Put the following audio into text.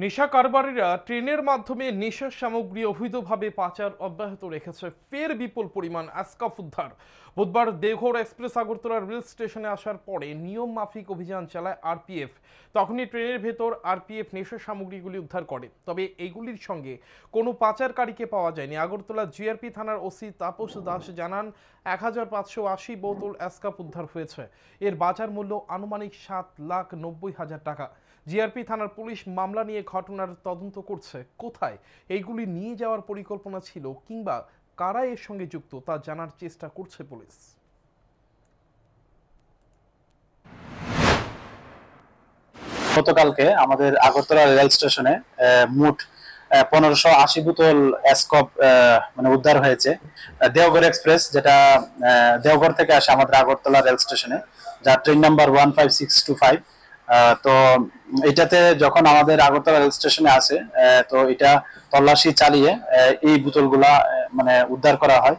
নেশা কারবারিরা ট্রেনের মাধ্যমে নেশার সামগ্রী অবৈধভাবে পাচার অব্যাহত রেখেছে। ফের বিপুল পরিমাণ অ্যাসকাফ উদ্ধার। বুধবার দেওঘর এক্সপ্রেস আগরতলা রেল স্টেশনে আসার পরে নিয়ম মাফিক অভিযান চালায় আরপিএফ। তখনই ট্রেনের ভেতর আরপিএফ নেশার সামগ্রীগুলি উদ্ধার করে, তবে এগুলির সঙ্গে কোনো পাচারকারীকে পাওয়া যায়নি। আগরতলা জিআরপি থানার ওসি তাপস দাস জানান, 1580 বোতল অ্যাসকাফ উদ্ধার হয়েছে। এর বাজার মূল্য আনুমানিক 7,90,000 টাকা। জিআরপি থানার পুলিশ মামলা নিয়ে ঘটনার তদন্ত করছে। কোথায় এইগুলি নিয়ে যাওয়ার পরিকল্পনা ছিল কিংবা কারা এর সঙ্গে যুক্ত তা জানার চেষ্টা করছে পুলিশ। গতকালকে আমাদের আগরতলা রেল স্টেশনে মোট 1580 বোতল অ্যাসকপ মানে উদ্ধার হয়েছে। দেওঘর এক্সপ্রেস, যেটা দেওঘর থেকে আসে আমাদের আগরতলা রেল স্টেশনে, যার ট্রেন নাম্বার 15625। তো এটাতে যখন আমাদের আগরতলা রেল স্টেশনে আসে, তো এটা তল্লাশি চালিয়ে এই বোতলগুলা মানে উদ্ধার করা হয়।